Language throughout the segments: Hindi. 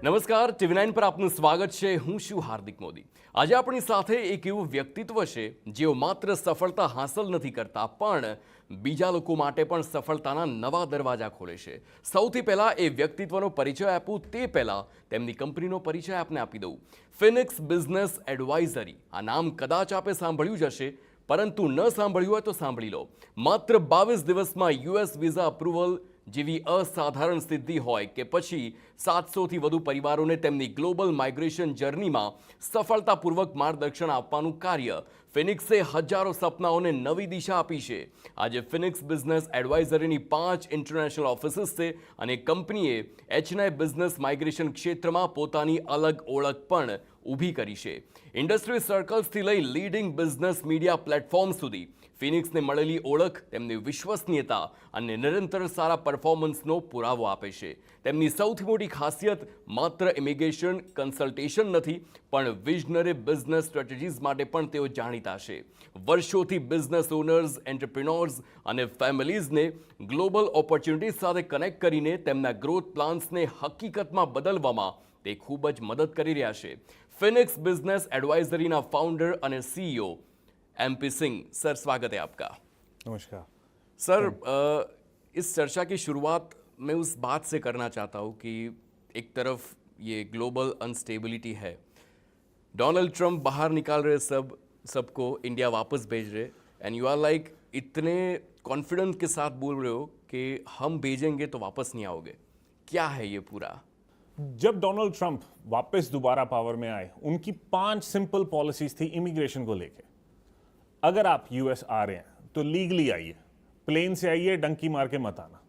નમસ્કાર TV9 પર આપનું સ્વાગત છે. હું છું હાર્દિક મોદી. આજે આપણી સાથે એક એવું વ્યક્તિત્વ છે જેઓ માત્ર સફળતા હાંસલ નથી કરતા પણ બીજા લોકો માટે પણ સફળતાના નવા દરવાજા ખોલે છે. સૌથી પહેલા એ વ્યક્તિત્વનો પરિચય આપું તે પહેલા તેમની કંપનીનો પરિચય આપને આપી દઉં. Phoenix business advisory. આ નામ કદાચ આપે સાંભળ્યું જ હશે, પરંતુ ન સાંભળ્યું હોય તો સાંભળી લો. માત્ર 22 દિવસમાં US વિઝા અપ્રુવલ જેવી અસાધારણ સિદ્ધિ હોય કે પછી 700થી વધુ પરિવારોને તેમની ગ્લોબલ માઇગ્રેશન જર્નીમાં સફળતાપૂર્વક માર્ગદર્શન આપવાનું કાર્ય ફિનિક્સે હજારો સપનાઓને નવી દિશા આપી છે. આજે ફિનિક્સ બિઝનેસ એડવાઇઝરીની 5 ઇન્ટરનેશનલ ઓફિસીસ છે અને કંપનીએ એચએનઆઈ બિઝનેસ માઇગ્રેશન ક્ષેત્રમાં પોતાની અલગ ઓળખ પણ ઊભી કરી છે. ઇન્ડસ્ટ્રી સર્કલ્સથી લઈ લીડિંગ બિઝનેસ મીડિયા પ્લેટફોર્મ સુધી ફિનિક્સને મળેલી ઓળખ તેમની વિશ્વસનીયતા અને નિરંતર સારા પરફોર્મન્સનો પુરાવો આપે છે. તેમની સૌથી મોટી ખાસિયત માત્ર ઇમિગ્રેશન કન્સલ્ટેશન નથી, પણ વિઝનરી બિઝનેસ સ્ટ્રેટેજીસ માટે પણ તેઓ જાણીતા છે. વર્ષોથી બિઝનેસ ઓનર્સ, એન્ટરપ્રિનોર્સ અને ફેમિલીઝને ગ્લોબલ ઓપોર્ચ્યુનિટીઝ સાથે કનેક્ટ કરીને તેમના ગ્રોથ પ્લાન્સને હકીકતમાં બદલવામાં તે ખૂબ જ મદદ કરી રહ્યા છે. ફિનિક્સ બિઝનેસ एडवाइजरी फाउंडर और CEO MP सिंह, सर स्वागत है आपका. नमस्कार सर, इस चर्चा की शुरुआत मैं उस बात से करना चाहता हूँ कि एक तरफ ये ग्लोबल अनस्टेबिलिटी है, डोनाल्ड ट्रंप बाहर निकाल रहे सबको इंडिया वापस भेज रहे, एंड यू आर लाइक इतने कॉन्फिडेंस के साथ बोल रहे हो कि हम भेजेंगे तो वापस नहीं आओगे. क्या है ये पूरा? जब डोनाल्ड ट्रंप वापस दोबारा पावर में आए, उनकी 5 सिंपल पॉलिसीज थी इमिग्रेशन को लेके. अगर आप यूएस आ रहे हैं तो लीगली आइए, प्लेन से आइए, डंकी मार के मत आना.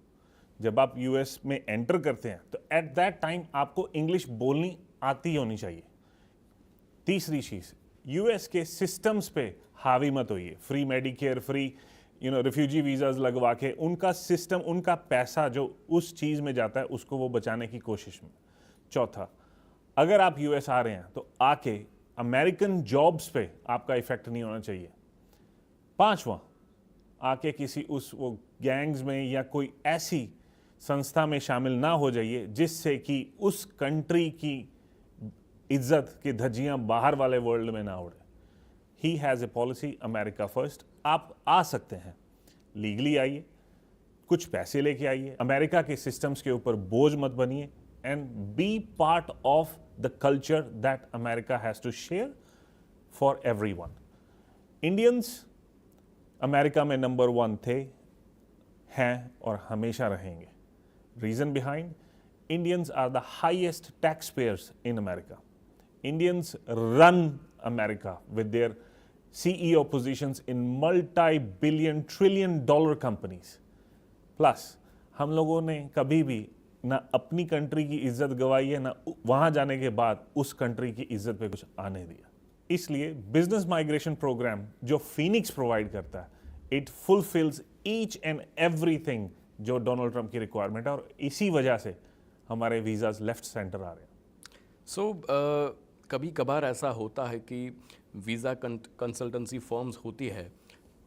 जब आप यूएस में एंटर करते हैं तो एट दैट टाइम आपको इंग्लिश बोलनी आती होनी चाहिए. तीसरी चीज, यूएस के सिस्टम्स पे हावी मत होइए. Free Medicare, free refugee visas लगवा के उनका सिस्टम, उनका पैसा जो उस चीज में जाता है उसको वो बचाने की कोशिश में. चौथा, अगर आप यूएस आ रहे हैं तो आके अमेरिकन जॉब्स पे आपका इफेक्ट नहीं होना चाहिए. पांचवा, आके किसी उस वो गैंग्स में या कोई ऐसी संस्था में शामिल ना हो जाइए जिससे कि उस कंट्री की इज्जत की धज्जियां बाहर वाले वर्ल्ड में ना उड़े. He has a policy America first. आप आ सकते हैं, लीगली आइए, कुछ पैसे लेके आइए, अमेरिका के सिस्टम्स के ऊपर बोझ मत बनिए, and be part of the culture that America has to share for everyone. Indians America में नंबर 1 थे, हैं और हमेशा रहेंगे. Reason behind, Indians are the highest tax payers in America. Indians run America with their CEO positions in multi-billion trillion dollar companies. Plus हम लोगों ने कभी भी ना अपनी कंट्री की इज्जत गवाई है, ना वहाँ जाने के बाद उस कंट्री की इज्जत पे कुछ आने दिया. इसलिए बिजनेस माइग्रेशन प्रोग्राम जो फिनिक्स प्रोवाइड करता है, it fulfils each and everything जो डोनाल्ड ट्रंप की रिक्वायरमेंट है, और इसी वजह से हमारे वीज़ाज लेफ्ट सेंटर आ रहे हैं. सो कभी कभार ऐसा होता है कि वीज़ा कंसल्टेंसी फर्म्स होती है,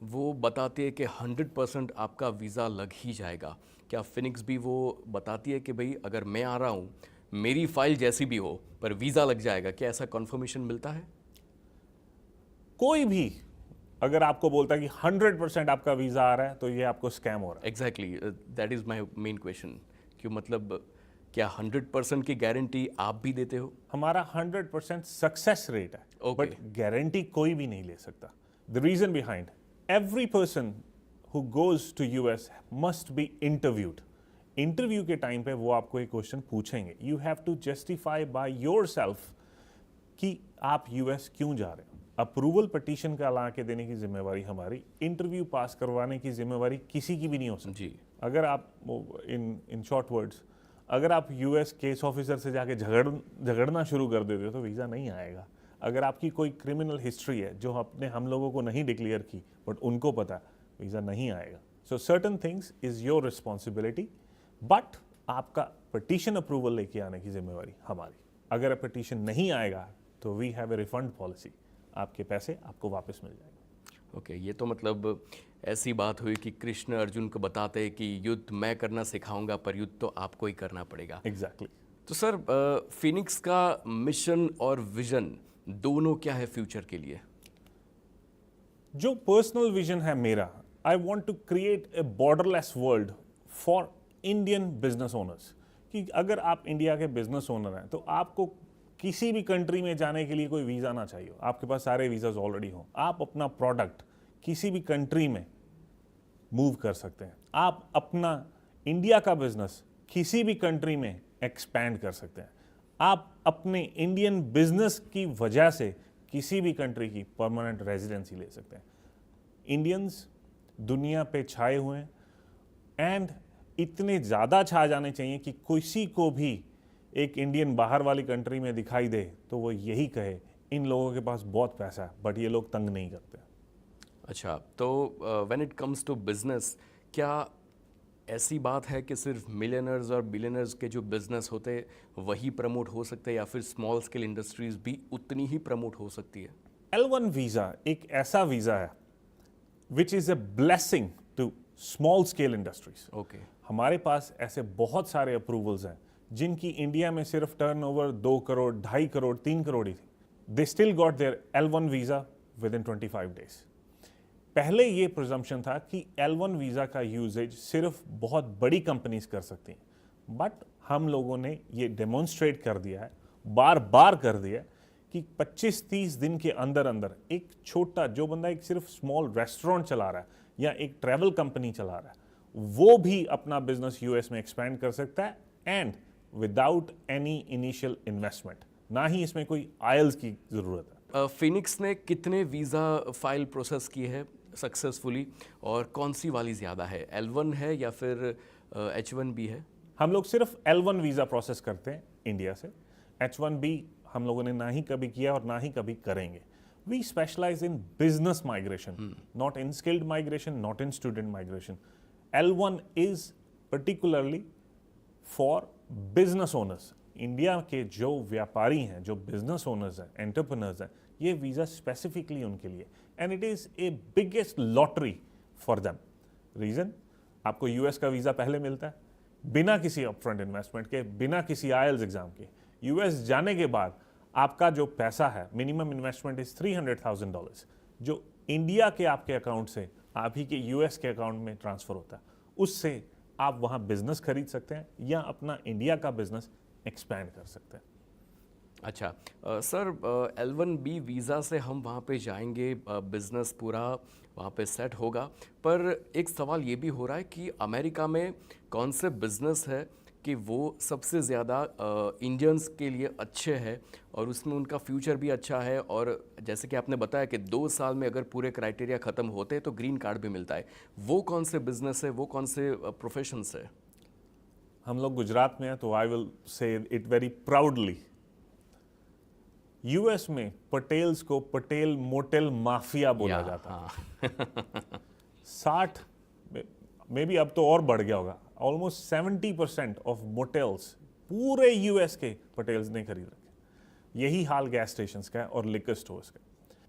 वो बताती है कि 100% आपका वीज़ा लग ही जाएगा. क्या फिनिक्स भी वो बताती है कि भाई अगर मैं आ रहा हूँ, मेरी फाइल जैसी भी हो पर वीज़ा लग जाएगा? क्या ऐसा कन्फर्मेशन मिलता है? कोई भी अगर आपको बोलता है कि 100% आपका वीज़ा आ रहा है तो ये आपको स्कैम हो रहा है. Exactly, that is my main question. क्यों, मतलब क्या 100% की गारंटी आप भी देते हो? हमारा 100% सक्सेस रेट है, Okay. बट गारंटी कोई भी नहीं ले सकता. The reason behind, every person who goes to US must be interviewed. Interview के टाइम पे वो आपको एक क्वेश्चन पूछेंगे. You have to justify by yourself कि आप यूएस क्यों जा रहे हो. अप्रूवल पिटीशन का ला के देने की जिम्मेवारी हमारी, इंटरव्यू पास करवाने की जिम्मेवारी किसी की भी नहीं हो सकती. जी. अगर आप इन शॉर्ट वर्ड्स, अगर आप यूएस केस ऑफिसर से जाके झगड़ना शुरू कर देते हो तो वीज़ा नहीं आएगा. अगर आपकी कोई क्रिमिनल हिस्ट्री है जो हम लोगों को नहीं डिक्लेयर की बट उनको पता, वीज़ा नहीं आएगा. So certain things is your responsibility, but आपका पिटीशन अप्रूवल लेके आने की जिम्मेवारी हमारी. अगर पिटीशन नहीं आएगा तो we have a refund policy. आपके पैसे आपको वापस मिल जाएंगे. ओके, ये तो मतलब ऐसी बात हुई कि कृष्ण अर्जुन को बताते हैं कि युद्ध मैं करना सिखाऊंगा पर युद्ध तो आपको ही करना पड़ेगा. एग्जैक्टली. तो सर फिनिक्स का मिशन और विजन दोनों क्या है फ्यूचर के लिए? जो पर्सनल विजन है मेरा, I want to create a borderless world for Indian business owners. कि अगर आप इंडिया के बिजनेस ओनर हैं तो आपको किसी भी कंट्री में जाने के लिए कोई वीज़ा ना चाहिए, आपके पास सारे वीज़ाज ऑलरेडी हों, आप अपना प्रोडक्ट किसी भी कंट्री में मूव कर सकते हैं, आप अपना इंडिया का बिजनेस किसी भी कंट्री में एक्सपैंड कर सकते हैं, आप अपने इंडियन बिजनेस की वजह से किसी भी कंट्री की परमानेंट रेजिडेंसी ले सकते हैं। इंडियंस दुनिया पे छाए हुए हैं एंड इतने ज़्यादा छा जाने चाहिए कि किसी को भी एक इंडियन बाहर वाली कंट्री में दिखाई दे तो वो यही कहे इन लोगों के पास बहुत पैसा है, बट ये लोग तंग नहीं करते। अच्छा, तो when it comes to business, क्या ऐसी बात है कि सिर्फ मिलियनर्स और बिलियनर्स के जो बिजनेस होते हैं वही प्रमोट हो सकते हैं, या फिर स्मॉल स्केल इंडस्ट्रीज भी उतनी ही प्रमोट हो सकती है? L1 वीज़ा एक ऐसा वीज़ा है which is a blessing to small scale industries. Okay. हमारे पास ऐसे बहुत सारे अप्रूवल्स हैं जिनकी इंडिया में सिर्फ टर्नओवर 2 करोड़, 2.5 करोड़, 3 करोड़ ही थी। They still got their L1 visa within 25 days. पहले ये प्रिजम्पशन था कि L1 वीज़ा का यूजेज सिर्फ बहुत बड़ी कंपनीज कर सकती हैं, बट हम लोगों ने ये डेमोन्स्ट्रेट कर दिया है, बार बार कर दिया है कि 25-30 दिन के अंदर अंदर एक छोटा जो बंदा एक सिर्फ स्मॉल रेस्टोरेंट चला रहा है या एक ट्रैवल कंपनी चला रहा है, वो भी अपना बिजनेस यूएस में एक्सपैंड कर सकता है and without any initial investment. ना ही इसमें कोई आयल्स की ज़रूरत है। फिनिक्स ने कितने वीज़ा फाइल प्रोसेस किए हैं सक्सेसफुली, और कौन सी वाली ज़्यादा है, L1 है या फिर H1B है? हम लोग सिर्फ L1 वीज़ा प्रोसेस करते हैं इंडिया से। H1B हम लोगों ने ना ही कभी किया और ना ही कभी करेंगे। We specialize in business migration, not in skilled migration, not in student migration. L1 is particularly for business owners. India के जो व्यापारी हैं, जो बिजनेस ओनर्स हैं, एंटरप्रेन्योर्स हैं, ये वीज़ा स्पेसिफिकली उनके लिए, and it is a biggest lottery for them. Reason, आपको यूएस का वीज़ा पहले मिलता है बिना किसी अपफ्रंट इन्वेस्टमेंट के, बिना किसी आईएलटीएस एग्जाम के। यूएस जाने के बाद आपका जो पैसा है, मिनिमम इन्वेस्टमेंट इज $300,000, जो इंडिया के आपके अकाउंट से आप ही के यूएस के अकाउंट में ट्रांसफ़र होता है। उससे आप वहाँ बिजनेस खरीद सकते हैं या अपना इंडिया का बिजनेस एक्सपैंड कर सकते हैं। अच्छा सर, L1B वीज़ा से हम वहाँ पे जाएंगे, बिज़नेस पूरा वहाँ पे सेट होगा, पर एक सवाल ये भी हो रहा है कि अमेरिका में कौन से बिज़नेस है कि वो सबसे ज़्यादा इंडियंस के लिए अच्छे हैं और उसमें उनका फ्यूचर भी अच्छा है, और जैसे कि आपने बताया कि 2 साल में अगर पूरे क्राइटेरिया ख़त्म होते हैं तो ग्रीन कार्ड भी मिलता है। वो कौन से बिज़नेस है, वो कौन से प्रोफेशंस है? हम लोग गुजरात में हैं तो I will say it very proudly, US में पटेल्स को पटेल मोटेल माफिया बोला जाता है। 60 में भी अब तो और बढ़ गया होगा, ऑलमोस्ट 70% ऑफ मोटेल्स पूरे यूएस के पटेल्स ने खरीद रखे। यही हाल गैस स्टेशंस का है और लिकर स्टोर्स का।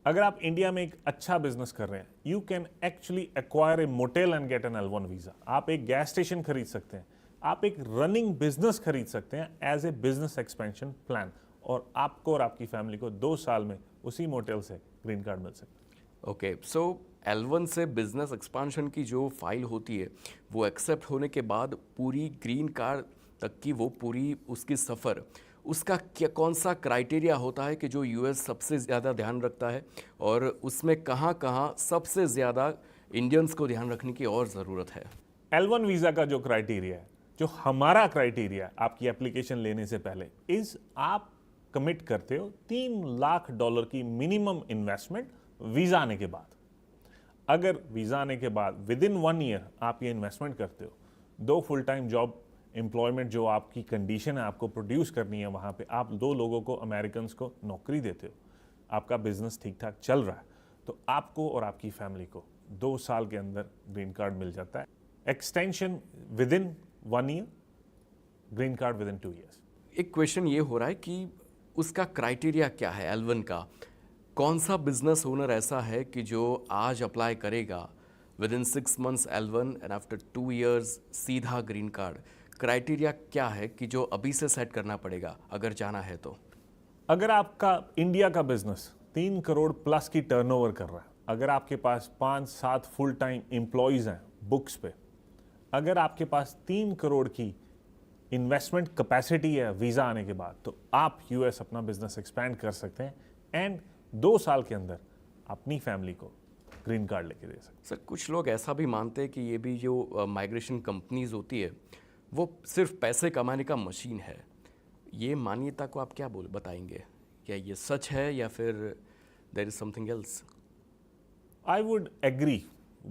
अगर आप इंडिया में एक अच्छा बिजनेस कर रहे हैं, you can actually acquire a motel and get an L1 visa. आप एक गैस स्टेशन खरीद सकते हैं, आप एक रनिंग बिजनेस खरीद सकते हैं as a business expansion plan, और आपको और आपकी फैमिली को 2 साल में उसी मोटेल से ग्रीन कार्ड मिल सकता है। ओके, सो L1 से बिजनेस एक्सपांशन की जो फाइल होती है वो एक्सेप्ट होने के बाद पूरी ग्रीन कार्ड तक की वो पूरी उसकी सफ़र, उसका क्या कौन सा क्राइटेरिया होता है कि जो यूएस सबसे ज़्यादा ध्यान रखता है, और उसमें कहाँ कहाँ सबसे ज़्यादा इंडियंस को ध्यान रखने की और ज़रूरत है? L1 वीज़ा का जो क्राइटेरिया है, जो हमारा क्राइटेरिया आपकी एप्लीकेशन लेने से पहले, इज़ आप कमिट करते हो $3 लाख की मिनिमम इन्वेस्टमेंट वीज़ा आने के बाद। अगर वीज़ा आने के बाद विद इन 1 ईयर आप ये इन्वेस्टमेंट करते हो, 2 फुल टाइम जॉब एम्प्लॉयमेंट जो आपकी कंडीशन है आपको प्रोड्यूस करनी है, वहाँ पे आप 2 लोगों को, अमेरिकन्स को नौकरी देते हो, आपका बिजनेस ठीक ठाक चल रहा है, तो आपको और आपकी फैमिली को 2 साल के अंदर ग्रीन कार्ड मिल जाता है। Extension with in 1 year, green card with in 2 years. एक क्वेश्चन ये हो रहा है कि उसका क्राइटेरिया क्या है L1 का? कौन सा बिजनेस ओनर ऐसा है कि जो आज अप्लाई करेगा with in 6 months L1 and after 2 years सीधा ग्रीन कार्ड? क्राइटेरिया क्या है कि जो अभी से सेट करना पड़ेगा अगर जाना है तो? अगर आपका इंडिया का बिजनेस 3 करोड़ प्लस की टर्नओवर कर रहा है, अगर आपके पास 5-7 फुल टाइम एम्प्लॉयज हैं बुक्स पे, अगर आपके पास 3 करोड़ की इन्वेस्टमेंट कैपेसिटी है वीज़ा आने के बाद, तो आप यूएस अपना बिजनेस एक्सपैंड कर सकते हैं एंड 2 साल के अंदर अपनी फैमिली को ग्रीन कार्ड लेके दे सकते सर कुछ लोग ऐसा भी मानते हैं कि ये भी जो माइग्रेशन कंपनीज होती है वो सिर्फ पैसे कमाने का मशीन है। ये मान्यता को आप क्या बताएंगे? क्या ये सच है या फिर देयर इज समथिंग एल्स? हैं। आई वुड एग्री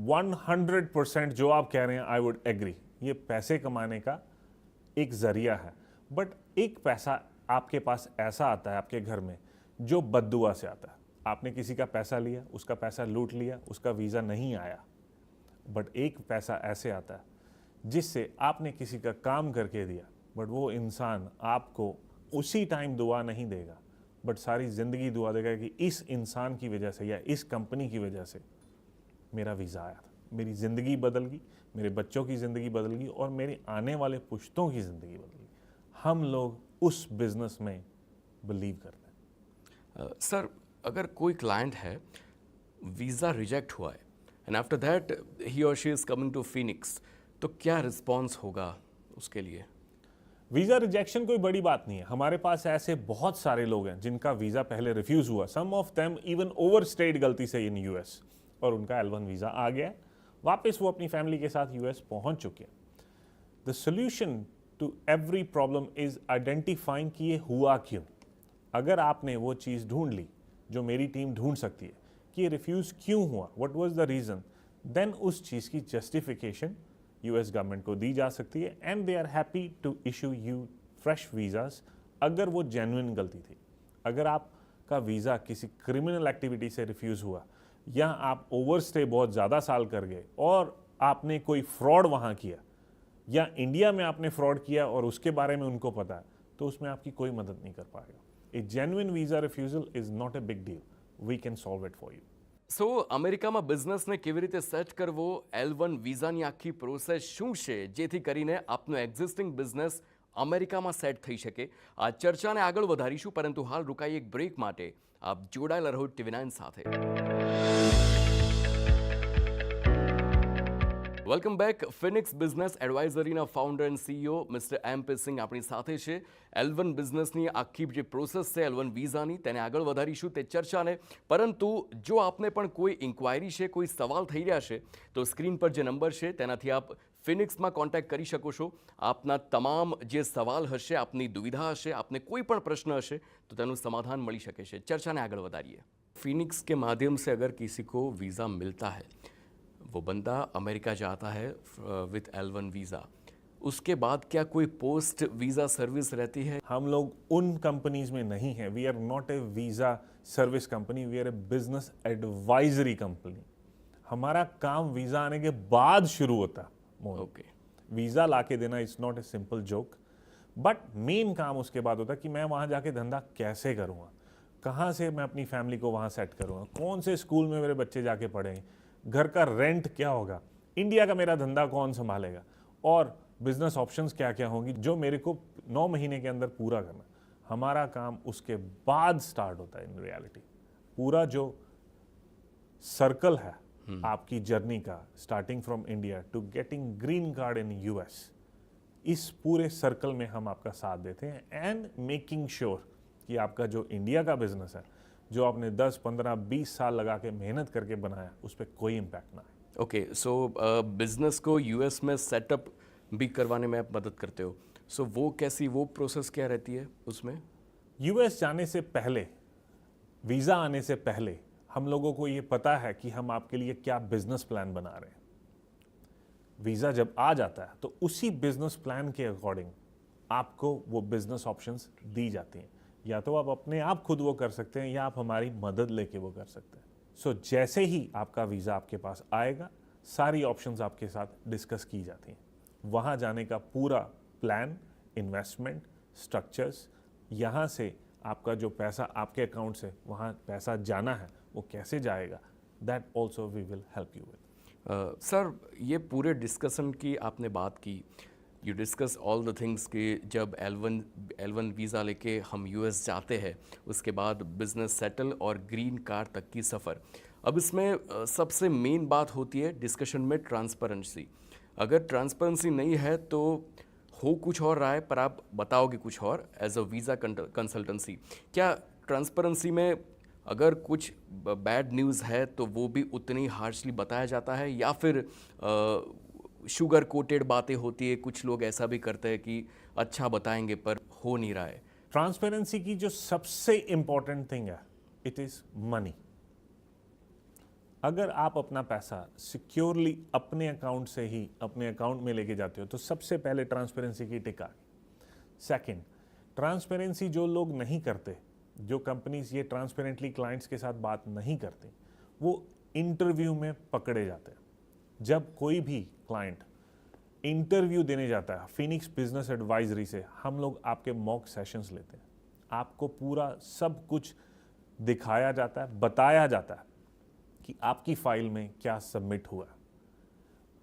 100% जो आप कह रहे हैं, आई वुड एग्री। ये पैसे कमाने का एक जरिया है, बट एक पैसा आपके पास ऐसा आता है आपके घर में जो बद्दुआ से आता है। आपने किसी का पैसा लिया, उसका पैसा लूट लिया, उसका वीज़ा नहीं आया, बट एक पैसा ऐसे आता है जिससे आपने किसी का काम करके दिया, बट वो इंसान आपको उसी टाइम दुआ नहीं देगा, बट सारी ज़िंदगी दुआ देगा कि इस इंसान की वजह से या इस कंपनी की वजह से मेरा वीज़ा आया था, मेरी ज़िंदगी बदल गई, मेरे बच्चों की ज़िंदगी बदल गई और मेरे आने वाले पुश्तों की ज़िंदगी बदल गई। हम लोग उस बिज़नेस में बिलीव करते हैं। सर अगर कोई क्लाइंट है, वीज़ा रिजेक्ट हुआ है एंड आफ्टर दैट ही और she is coming to Phoenix, तो क्या रिस्पॉन्स होगा उसके लिए? वीज़ा रिजेक्शन कोई बड़ी बात नहीं है। हमारे पास ऐसे बहुत सारे लोग हैं जिनका वीज़ा पहले रिफ्यूज़ हुआ, सम ऑफ देम इवन ओवरस्टेड गलती से इन यूएस, और उनका L1 वीज़ा आ गया है, वापस वो अपनी फैमिली के साथ यूएस पहुंच चुके हैं। The solution to every problem is identifying कि ये हुआ क्यों। अगर आपने वो चीज़ ढूंढ ली जो मेरी टीम ढूंढ सकती है कि ये रिफ्यूज़ क्यों हुआ, what was the reason, then उस चीज़ की जस्टिफिकेशन यूएस गवर्नमेंट को दी जा सकती है and they are happy to issue you fresh visas अगर वो जेन्युइन गलती थी। अगर आपका वीज़ा किसी क्रिमिनल एक्टिविटी से रिफ्यूज़ हुआ या आप ओवरस्टे बहुत ज़्यादा साल कर गए और आपने कोई फ्रॉड वहाँ किया या इंडिया में आपने फ्रॉड किया और उसके बारे में उनको पता है, तो उसमें आपकी कोई मदद नहीं कर पाएगा। A genuine visa refusal is not a big deal, we can solve it for you. So અમેરિકામાં બિઝનેસને કેવી રીતે સેટ કરવો, L1 વિઝાની આખી પ્રોસેસ શું છે જેથી કરીને આપનો એક્ઝિસ્ટિંગ બિઝનેસ અમેરિકામાં સેટ થઈ શકે, આ ચર્ચાને આગળ વધારીશું, પરંતુ હાલ રોકાઈ એક બ્રેક માટે। આપ જોડાયેલા રહો TV9 સાથે। Welcome back. ફિનિક્સ બિઝનેસ એડવાઇઝરીના founder and CEO mister MP Singh આપણી સાથે છે। L1 બિઝનેસની આખી જે પ્રોસેસ છે L1 વિઝાની, તેને આગળ વધારીશું તે ચર્ચાને, પરંતુ જો આપને પણ કોઈ ઇન્ક્વાયરી છે, કોઈ સવાલ થઈ રહ્યા છે, તો સ્ક્રીન પર જે નંબર છે તેનાથી આપ ફિનિક્સમાં કોન્ટેક્ટ કરી શકો છો। આપના તમામ જે સવાલ હશે, આપની દુવિધા હશે, આપને કોઈ પણ પ્રશ્ન હશે તો તેનું સમાધાન મળી શકે છે। ચર્ચાને આગળ વધારીએ। फिनिक्स के माध्यम से अगर किसी को वीज़ा मिलता है, वो बंदा अमेरिका जाता है विथ L1 वीज़ा, उसके बाद क्या कोई पोस्ट वीज़ा सर्विस रहती है? हम लोग उन कंपनीज में नहीं हैं। We are not a visa service company, we are a business advisory company. हमारा काम वीज़ा आने के बाद शुरू होता है। ओके। वीज़ा लाके देना it's not a simple joke, but main काम उसके बाद होता है कि मैं वहाँ जाके धंधा कैसे करूँगा, कहाँ से मैं अपनी फैमिली को वहाँ सेट करूँगा, कौन से स्कूल में मेरे बच्चे जाके पढ़ेंगे, घर का रेंट क्या होगा, इंडिया का मेरा धंधा कौन संभालेगा, और बिजनेस ऑप्शंस क्या क्या होंगी जो मेरे को 9 महीने के अंदर पूरा करना। हमारा काम उसके बाद स्टार्ट होता है। इन रियलिटी पूरा जो सर्कल है आपकी जर्नी का, starting from India to getting green card in US, इस पूरे सर्कल में हम आपका साथ देते हैं एंड मेकिंग श्योर कि आपका जो इंडिया का बिजनेस है, जो आपने 10, 15, 20 साल लगा के मेहनत करके बनाया, उस पर कोई इम्पैक्ट ना आए। ओके, सो बिजनेस को यूएस में सेटअप भी करवाने में आप मदद करते हो, सो वो कैसी, वो प्रोसेस क्या रहती है उसमें? यूएस जाने से पहले, वीज़ा आने से पहले हम लोगों को ये पता है कि हम आपके लिए क्या बिजनेस प्लान बना रहे हैं। वीज़ा जब आ जाता है तो उसी बिजनेस प्लान के अकॉर्डिंग आपको वो बिजनेस ऑप्शंस दी जाती हैं। या तो आप अपने आप खुद वो कर सकते हैं या आप हमारी मदद लेके वो कर सकते हैं। सो जैसे ही आपका वीज़ा आपके पास आएगा, सारी ऑप्शंस आपके साथ डिस्कस की जाती हैं। वहाँ जाने का पूरा प्लान, इन्वेस्टमेंट, स्ट्रक्चर्स, यहाँ से आपका जो पैसा आपके अकाउंट से वहाँ पैसा जाना है वो कैसे जाएगा, that also we will help you with. Sir, ये पूरे डिस्कशन की आपने बात की, you discuss all the things कि जब L1 वीज़ा लेके हम यूएस जाते हैं, उसके बाद बिजनेस सेटल और ग्रीन कार्ड तक की सफ़र। अब इसमें सबसे मेन बात होती है डिस्कशन में ट्रांसपेरेंसी। अगर ट्रांसपेरेंसी नहीं है तो हो कुछ और रहा है पर आप बताओगे कुछ और एज अ वीज़ा कंसल्टेंसी। क्या ट्रांसपेरेंसी में अगर कुछ बैड न्यूज़ है तो वो भी उतनी हार्शली बताया जाता है, या फिर शुगर कोटेड बातें होती है? कुछ लोग ऐसा भी करते हैं कि अच्छा बताएंगे पर हो नहीं रहा है। ट्रांसपेरेंसी की जो सबसे इंपॉर्टेंट थिंग है, इट इज मनी। अगर आप अपना पैसा सिक्योरली अपने अकाउंट से ही अपने अकाउंट में लेके जाते हो तो सबसे पहले ट्रांसपेरेंसी की टिक आ गई। सेकेंड, ट्रांसपेरेंसी जो लोग नहीं करते, जो कंपनीज ये ट्रांसपेरेंटली क्लाइंट्स के साथ बात नहीं करती, वो इंटरव्यू में पकड़े जाते हैं। जब कोई भी क्लाइंट इंटरव्यू देने जाता है फिनिक्स बिजनेस एडवाइजरी से, हम लोग आपके मॉक सेशंस लेते हैं। आपको पूरा सब कुछ दिखाया जाता है, बताया जाता है कि आपकी फाइल में क्या सबमिट हुआ है।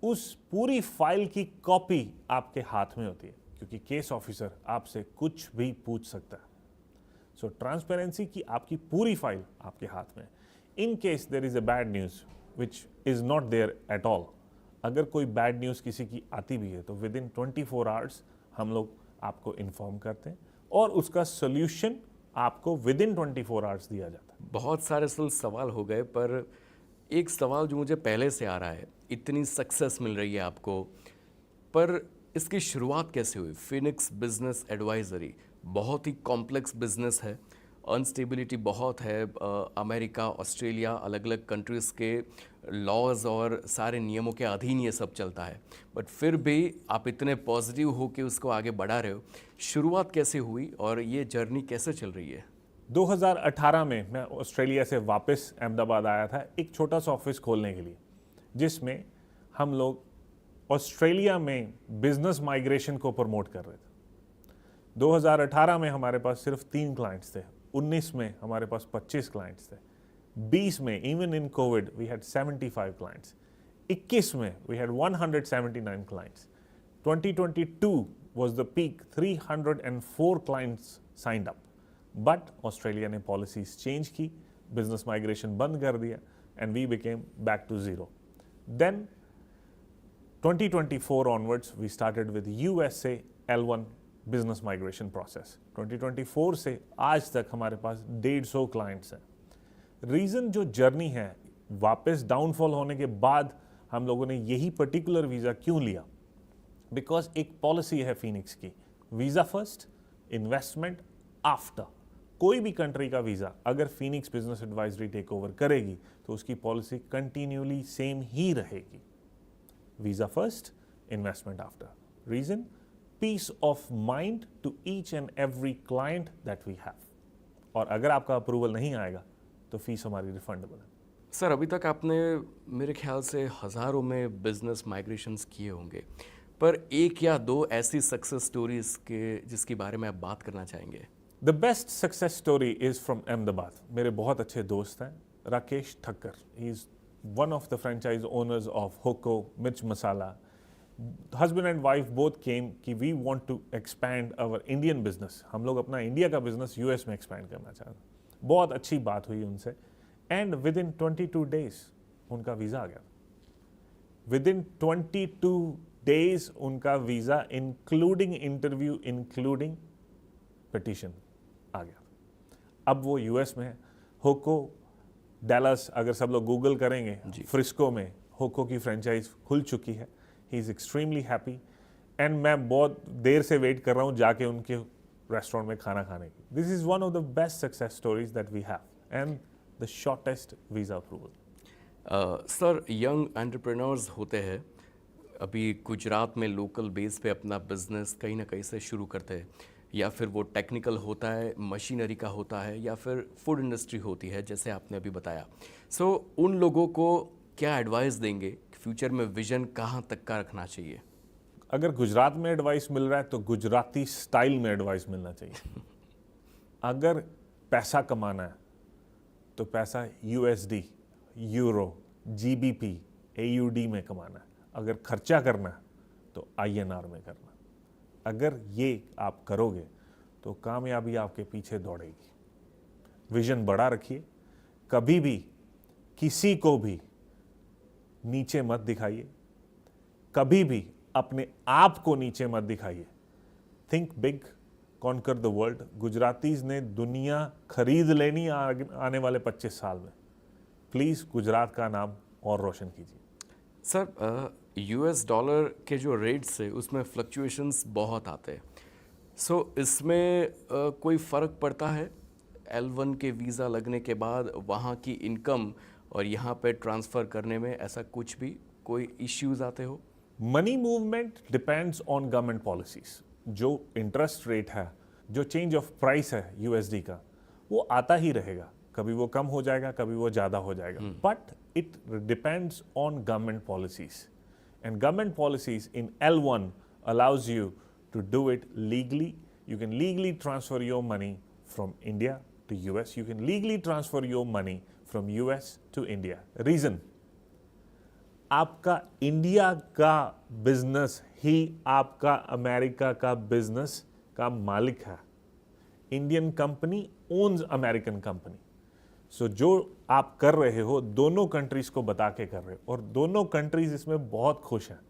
उस पूरी फाइल की कॉपी आपके हाथ में होती है, क्योंकि केस ऑफिसर आपसे कुछ भी पूछ सकता है। सो ट्रांसपेरेंसी की आपकी पूरी फाइल आपके हाथ में। In case there is a bad news which is not there at all, अगर कोई बैड न्यूज़ किसी की आती भी है तो विद इन 24 आवर्स हम लोग आपको इन्फॉर्म करते हैं और उसका सोल्यूशन आपको विद इन 24 आवर्स दिया जाता है। बहुत सारे सवाल हो गए, पर एक सवाल जो मुझे पहले से आ रहा है, इतनी सक्सेस मिल रही है आपको, पर इसकी शुरुआत कैसे हुई? फिनिक्स बिजनेस एडवाइजरी बहुत ही कॉम्प्लेक्स बिजनेस है, अनस्टेबिलिटी बहुत है, अमेरिका, ऑस्ट्रेलिया, अलग अलग कंट्रीज़ के लॉज और सारे नियमों के अधीन ये सब चलता है, बट फिर भी आप इतने पॉजिटिव हो कि उसको आगे बढ़ा रहे हो। शुरुआत कैसे हुई और ये जर्नी कैसे चल रही है? 2018 में मैं ऑस्ट्रेलिया से वापस अहमदाबाद आया था एक छोटा सा ऑफिस खोलने के लिए, जिसमें हम लोग ऑस्ट्रेलिया में बिजनेस माइग्रेशन को प्रमोट कर रहे थे। 2018 में हमारे पास सिर्फ 3 क्लाइंट्स थे, 19 में हमारे पास 25 क्लाइंट्स थे, 20 में even in covid we had 75 clients, 21 में we had 179 clients, 2022 was the peak, 304 clients signed up, but Australia ने पॉलिसीज चेंज की, बिजनेस माइग्रेशन बंद कर दिया and we became back to zero. Then 2024 onwards we started with USA L1 business migration process. 2024 से आज तक हमारे पास 150 क्लाइंट्स हैं। रीज़न जो जर्नी है, वापस डाउनफॉल होने के बाद हम लोगों ने यही पर्टिकुलर वीज़ा क्यों लिया? बिकॉज एक पॉलिसी है फिनिक्स की, वीज़ा फर्स्ट, इन्वेस्टमेंट आफ्टर। कोई भी कंट्री का वीज़ा अगर Phoenix business advisory take over करेगी तो उसकी पॉलिसी कंटिन्यूली सेम ही रहेगी, visa first, investment after. Reason, peace of mind to each and every client that we have. और अगर आपका अप्रूवल नहीं आएगा तो फीस हमारी रिफंडेबल है। सर, अभी तक आपने मेरे ख्याल से हज़ारों में बिजनेस माइग्रेशंस किए होंगे, पर एक या दो ऐसी सक्सेस स्टोरीज के जिसके बारे में आप बात करना चाहेंगे? The best success story is from Ahmedabad. मेरे बहुत अच्छे दोस्त हैं, Rakesh Thakkar, he is one of the franchise owners of Hocco Mirch Masala. Husband and wife both came कि we want to expand our Indian business, हम लोग अपना इंडिया का बिजनेस यूएस में एक्सपैंड करना चाहते हैं। बहुत अच्छी बात हुई उनसे एंड विद इन 22 डेज उनका वीज़ा आ गया। विद इन 22 डेज उनका visa including interview including petition आ गया। अब वो यूएस में है। होको डैलस, अगर सब लोग गूगल करेंगे, फ्रिस्को में होको की फ्रेंचाइज खुल चुकी है। He is extremely happy and मैं बहुत देर से वेट कर रहा हूँ जाके उनके रेस्टोरेंट में खाना खाने की। This is one of the best success stories that we have and the shortest visa approval. Sir, young entrepreneurs होते हैं, अभी गुजरात में लोकल बेस पे अपना बिजनेस कहीं ना कहीं से शुरू करते हैं, या फिर वो टेक्निकल होता है, मशीनरी का होता है, या फिर फूड इंडस्ट्री होती है जैसे आपने अभी बताया। सो उन लोगों को क्या एडवाइस देंगे कि फ्यूचर में विजन कहाँ तक का रखना चाहिए? अगर गुजरात में एडवाइस मिल रहा है तो गुजराती स्टाइल में एडवाइस मिलना चाहिए। अगर पैसा कमाना है तो पैसा यूएसडी, यूरो, जीबीपी, एयूडी में कमाना है। अगर खर्चा करना है तो आईएनआर में करना। अगर ये आप करोगे तो कामयाबी आपके पीछे दौड़ेगी। विजन बड़ा रखिए, कभी भी किसी को भी नीचे मत दिखाइए, कभी भी अपने आप को नीचे मत दिखाइए। Think big, conquer the world. Gujaratis ने दुनिया खरीद लेनी आने वाले 25 साल में। प्लीज़ गुजरात का नाम और रोशन कीजिए। सर, यूएस डॉलर के जो रेट्स है उसमें फ्लक्चुएशंस बहुत आते हैं। सो इसमें कोई फ़र्क पड़ता है L1 के वीज़ा लगने के बाद वहाँ की इनकम और यहाँ पे ट्रांसफ़र करने में, ऐसा कुछ भी कोई इश्यूज आते हो? Money movement depends on government policies. जो इंटरेस्ट रेट है, जो चेंज ऑफ प्राइस है यूएसडी का, वो आता ही रहेगा। कभी वो कम हो जाएगा, कभी वो ज़्यादा हो जाएगा, but it depends on government policies. And government policies in L1 allows you to do it legally. You can legally transfer your money from India to US. You can legally transfer your money from US to India. Reason, आपका इंडिया का बिजनेस ही आपका अमेरिका का बिजनेस का मालिक है। Indian company owns American company. So जो आप कर रहे हो दोनों कंट्रीज को बता के कर रहे हो, और दोनों कंट्रीज इसमें बहुत खुश हैं।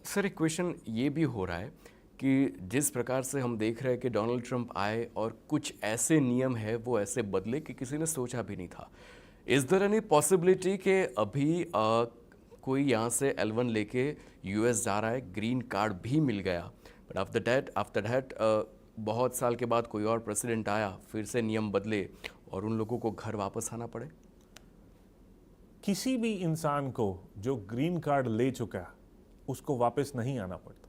सर, एक क्वेश्चन ये भी हो रहा है कि जिस प्रकार से हम देख रहे हैं कि डोनाल्ड ट्रंप आए और कुछ ऐसे नियम है वो ऐसे बदले कि किसी ने सोचा भी नहीं था। इज देयर एनी पॉसिबिलिटी कि अभी कोई यहाँ से L1 लेके यूएस जा रहा है, ग्रीन कार्ड भी मिल गया, बट आफ्टर दैट बहुत साल के बाद कोई और प्रेसिडेंट आया, फिर से नियम बदले और उन लोगों को घर वापस आना पड़े? किसी भी इंसान को जो ग्रीन कार्ड ले चुका है उसको वापस नहीं आना पड़ता।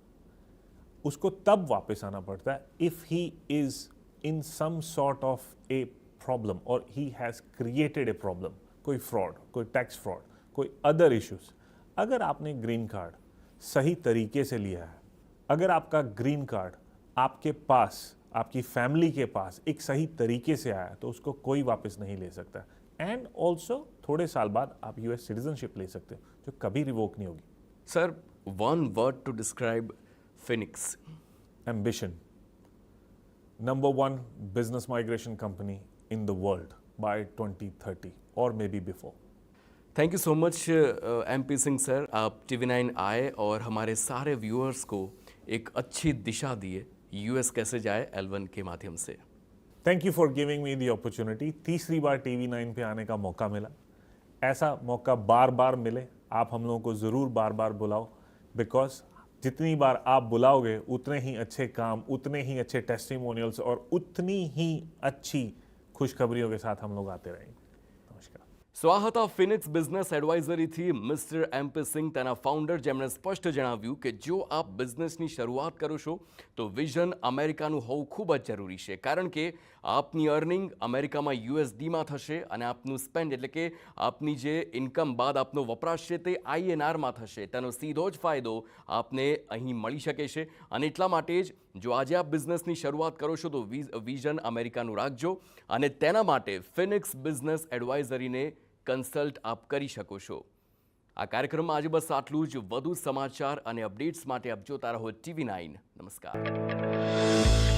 उसको तब वापस आना पड़ता है if he is in some sort of a problem और he has created a problem. कोई फ्रॉड, कोई टैक्स फ्रॉड, कोई अदर इश्यूज। अगर आपने ग्रीन कार्ड सही तरीके से लिया है, अगर आपका ग्रीन कार्ड आपके पास, आपकी फैमिली के पास एक सही तरीके से आया, तो उसको कोई वापस नहीं ले सकता। एंड ऑल्सो थोड़े साल बाद आप यूएस सिटीजनशिप ले सकते हो जो कभी रिवोक नहीं होगी। Sir, one word to describe Phoenix. Ambition. Number 1 business migration company in the world by 2030 or maybe before. Thank you so much MP Singh sir, आप TV9 आए और हमारे सारे व्यूअर्स को एक अच्छी दिशा दिए यूएस कैसे जाए L1 के माध्यम से। Thank you for giving me the opportunity. तीसरी बार TV9 पे आने का मौका मिला। ऐसा मौका बार बार मिले, आप हम लोगों को ज़रूर बार बार बुलाओ, बिकॉज जितनी बार आप बुलाओगे उतने ही अच्छे काम, उतने ही अच्छे टेस्टिमोनियल्स और उतनी ही अच्छी खुशखबरियों के साथ हम लोग आते रहेंगे। नमस्कार। સો આ હતા ફિનિક્સ બિઝનેસ એડવાઇઝરીથી મિસ્ટર MP સિંહ, તેના ફાઉન્ડર, જેમણે સ્પષ્ટ જણાવ્યું કે જો આપ બિઝનેસની શરૂઆત કરો છો તો વિઝન અમેરિકાનું હોવું ખૂબ જ જરૂરી છે, કારણ કે આપની અર્નિંગ અમેરિકામાં USDમાં થશે અને આપનું સ્પેન્ડ એટલે કે આપની જે ઇન્કમ બાદ આપનો વપરાશ છે તે INRમાં થશે। તેનો સીધો જ ફાયદો આપને અહીં મળી શકે છે અને એટલા માટે જ જો આજે આપ બિઝનેસની શરૂઆત કરો છો તો વિઝન અમેરિકાનું રાખજો અને તેના માટે ફિનિક્સ બિઝનેસ એડવાઇઝરીને કન્સલ્ટ આપ કરી શકો છો। આ કાર્યક્રમમાં આજે બસ આટલું જ। વધુ સમાચાર અને અપડેટ્સ માટે આપ જોતા રહો TV9। નમસ્કાર।